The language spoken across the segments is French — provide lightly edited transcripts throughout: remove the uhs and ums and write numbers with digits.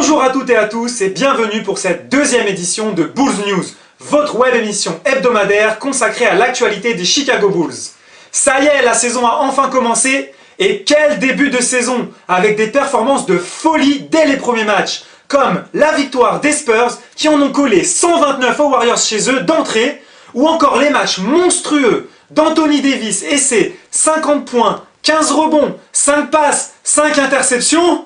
Bonjour à toutes et à tous et bienvenue pour cette deuxième édition de Bulls News, votre web émission hebdomadaire consacrée à l'actualité des Chicago Bulls. Ça y est, la saison a enfin commencé et quel début de saison avec des performances de folie dès les premiers matchs, comme la victoire des Spurs qui en ont collé 129 aux Warriors chez eux d'entrée, ou encore les matchs monstrueux d'Anthony Davis et ses 50 points, 15 rebonds, 5 passes, 5 interceptions,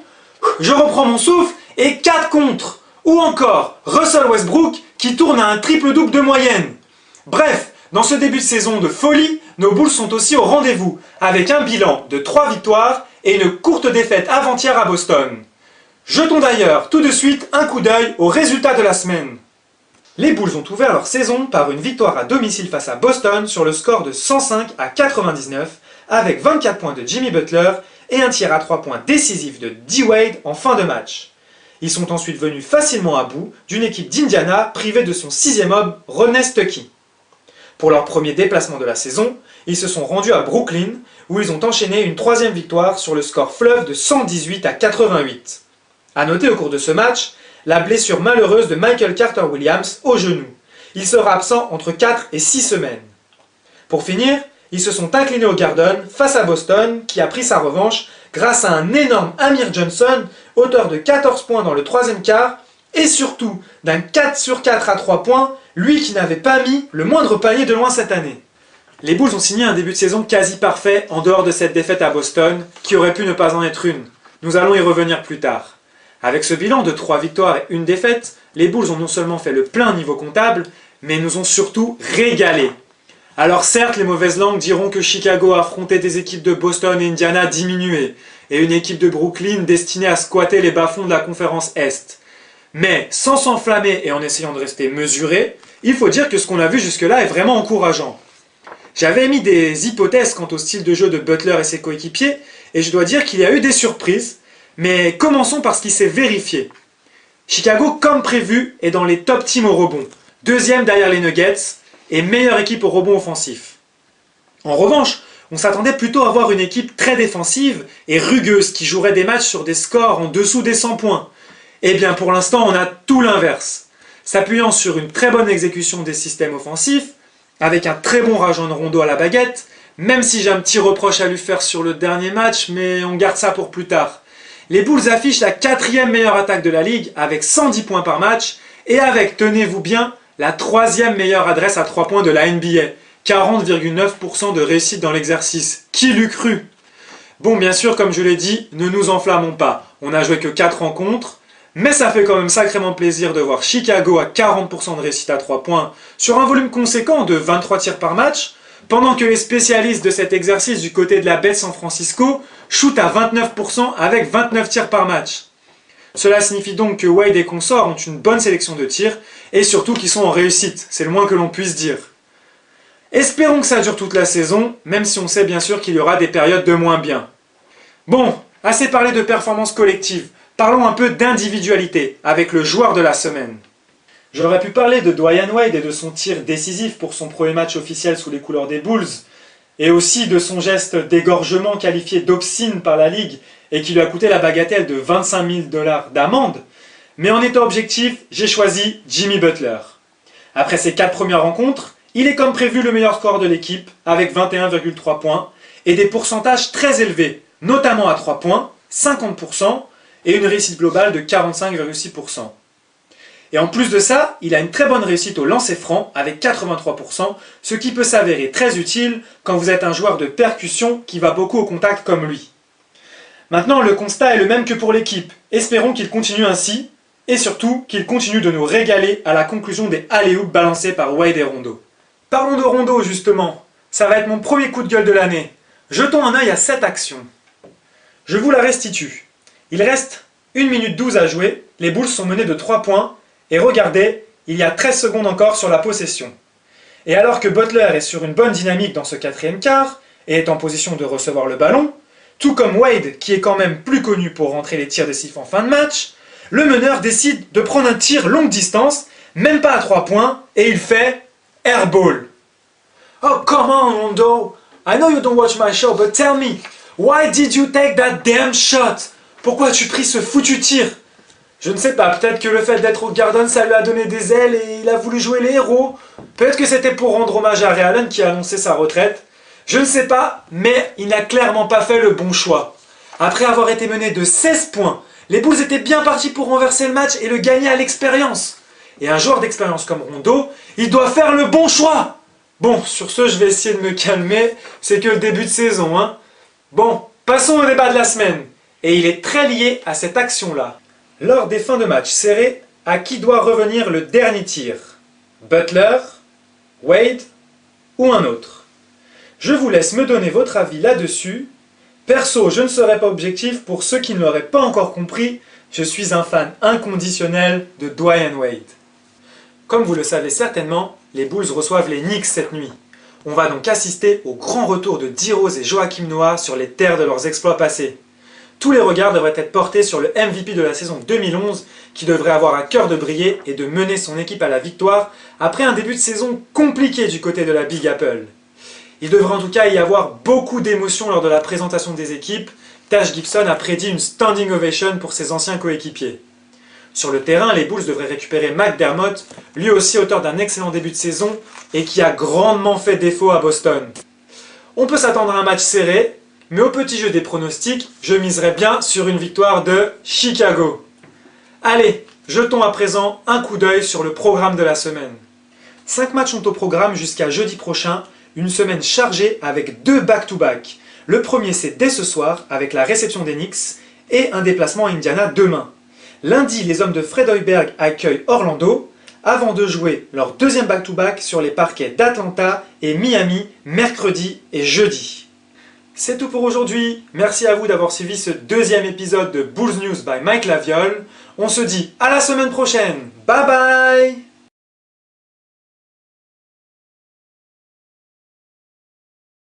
je reprends mon souffle, et 4 contre, ou encore Russell Westbrook qui tourne à un triple-double de moyenne. Bref, dans ce début de saison de folie, nos Bulls sont aussi au rendez-vous, avec un bilan de 3 victoires et une courte défaite avant-hier à Boston. Jetons d'ailleurs tout de suite un coup d'œil aux résultats de la semaine. Les Bulls ont ouvert leur saison par une victoire à domicile face à Boston sur le score de 105-99, avec 24 points de Jimmy Butler et un tir à 3 points décisif de D-Wade en fin de match. Ils sont ensuite venus facilement à bout d'une équipe d'Indiana privée de son 6e homme, Rodney Stuckey. Pour leur premier déplacement de la saison, ils se sont rendus à Brooklyn où ils ont enchaîné une 3e victoire sur le score fleuve de 118-88. A noter au cours de ce match, la blessure malheureuse de Michael Carter-Williams au genou. Il sera absent entre 4 et 6 semaines. Pour finir, ils se sont inclinés au Garden face à Boston qui a pris sa revanche grâce à un énorme Amir Johnson, auteur de 14 points dans le 3e quart et surtout d'un 4 sur 4 à 3 points, lui qui n'avait pas mis le moindre panier de loin cette année. Les Bulls ont signé un début de saison quasi parfait en dehors de cette défaite à Boston qui aurait pu ne pas en être une. Nous allons y revenir plus tard. Avec ce bilan de 3 victoires et 1 défaite, les Bulls ont non seulement fait le plein niveau comptable, mais nous ont surtout régalé. Alors certes, les mauvaises langues diront que Chicago a affronté des équipes de Boston et Indiana diminuées, et une équipe de Brooklyn destinée à squatter les bas-fonds de la conférence Est. Mais sans s'enflammer et en essayant de rester mesuré, il faut dire que ce qu'on a vu jusque-là est vraiment encourageant. J'avais émis des hypothèses quant au style de jeu de Butler et ses coéquipiers, et je dois dire qu'il y a eu des surprises, mais commençons par ce qui s'est vérifié. Chicago, comme prévu, est dans les top teams au rebond, 2e derrière les Nuggets, et meilleure équipe au rebond offensif. En revanche, on s'attendait plutôt à voir une équipe très défensive et rugueuse qui jouerait des matchs sur des scores en dessous des 100 points. Eh bien pour l'instant on a tout l'inverse. S'appuyant sur une très bonne exécution des systèmes offensifs, avec un très bon Rajon Rondo à la baguette, même si j'ai un petit reproche à lui faire sur le dernier match, mais on garde ça pour plus tard. Les Bulls affichent la 4e meilleure attaque de la ligue avec 110 points par match et avec, tenez-vous bien, la 3e meilleure adresse à 3 points de la NBA, 40,9% de réussite dans l'exercice. Qui l'eût cru? Bon, bien sûr, comme je l'ai dit, ne nous enflammons pas. On n'a joué que 4 rencontres, mais ça fait quand même sacrément plaisir de voir Chicago à 40% de réussite à 3 points sur un volume conséquent de 23 tirs par match, pendant que les spécialistes de cet exercice du côté de la baie de San Francisco shootent à 29% avec 29 tirs par match. Cela signifie donc que Wade et consorts ont une bonne sélection de tirs et surtout qu'ils sont en réussite, c'est le moins que l'on puisse dire. Espérons que ça dure toute la saison, même si on sait bien sûr qu'il y aura des périodes de moins bien. Bon, assez parlé de performance collective, parlons un peu d'individualité avec le joueur de la semaine. J'aurais pu parler de Dwyane Wade et de son tir décisif pour son premier match officiel sous les couleurs des Bulls, et aussi de son geste d'égorgement qualifié d'obscène par la Ligue et qui lui a coûté la bagatelle de 25 000 $ d'amende, mais en étant objectif, j'ai choisi Jimmy Butler. Après ses 4 premières rencontres, il est comme prévu le meilleur scoreur de l'équipe avec 21,3 points et des pourcentages très élevés, notamment à 3 points, 50% et une réussite globale de 45,6%. Et en plus de ça, il a une très bonne réussite au lancer franc avec 83%, ce qui peut s'avérer très utile quand vous êtes un joueur de percussion qui va beaucoup au contact comme lui. Maintenant, le constat est le même que pour l'équipe. Espérons qu'il continue ainsi, et surtout qu'il continue de nous régaler à la conclusion des alley-oops balancés par Wade et Rondo. Parlons de Rondo justement, ça va être mon premier coup de gueule de l'année. Jetons un œil à cette action. Je vous la restitue. Il reste 1 minute 12 à jouer, les Bulls sont menés de 3 points, et regardez, il y a 13 secondes encore sur la possession. Et alors que Butler est sur une bonne dynamique dans ce 4e quart, et est en position de recevoir le ballon, tout comme Wade, qui est quand même plus connu pour rentrer les tirs décisifs en fin de match, le meneur décide de prendre un tir longue distance, même pas à 3 points, et il fait airball. Oh, come on, Rondo! I know you don't watch my show, but tell me, why did you take that damn shot? Pourquoi as-tu pris ce foutu tir? Je ne sais pas, peut-être que le fait d'être au Garden, ça lui a donné des ailes et il a voulu jouer les héros. Peut-être que c'était pour rendre hommage à Ray Allen qui a annoncé sa retraite. Je ne sais pas, mais il n'a clairement pas fait le bon choix. Après avoir été mené de 16 points, les Bulls étaient bien partis pour renverser le match et le gagner à l'expérience. Et un joueur d'expérience comme Rondo, il doit faire le bon choix. Bon, sur ce, je vais essayer de me calmer, c'est que le début de saison, hein. Bon, passons au débat de la semaine. Et il est très lié à cette action-là. Lors des fins de match serrés, à qui doit revenir le dernier tir? Butler, Wade ou un autre? Je vous laisse me donner votre avis là-dessus. Perso, je ne serai pas objectif. Pour ceux qui ne l'auraient pas encore compris, je suis un fan inconditionnel de Dwyane Wade. Comme vous le savez certainement, les Bulls reçoivent les Knicks cette nuit. On va donc assister au grand retour de D-Rose et Joakim Noah sur les terres de leurs exploits passés. Tous les regards devraient être portés sur le MVP de la saison 2011 qui devrait avoir à cœur de briller et de mener son équipe à la victoire après un début de saison compliqué du côté de la Big Apple. Il devrait en tout cas y avoir beaucoup d'émotions lors de la présentation des équipes. Taj Gibson a prédit une standing ovation pour ses anciens coéquipiers. Sur le terrain, les Bulls devraient récupérer McDermott, lui aussi auteur d'un excellent début de saison et qui a grandement fait défaut à Boston. On peut s'attendre à un match serré, mais au petit jeu des pronostics, je miserais bien sur une victoire de Chicago. Allez, jetons à présent un coup d'œil sur le programme de la semaine. 5 matchs sont au programme jusqu'à jeudi prochain, une semaine chargée avec 2 back-to-back. Le premier c'est dès ce soir avec la réception des Knicks et un déplacement à Indiana demain. Lundi, les hommes de Fred Hoiberg accueillent Orlando avant de jouer leur deuxième back-to-back sur les parquets d'Atlanta et Miami mercredi et jeudi. C'est tout pour aujourd'hui, merci à vous d'avoir suivi ce deuxième épisode de Bulls News by Mike Laviole. On se dit à la semaine prochaine, bye bye!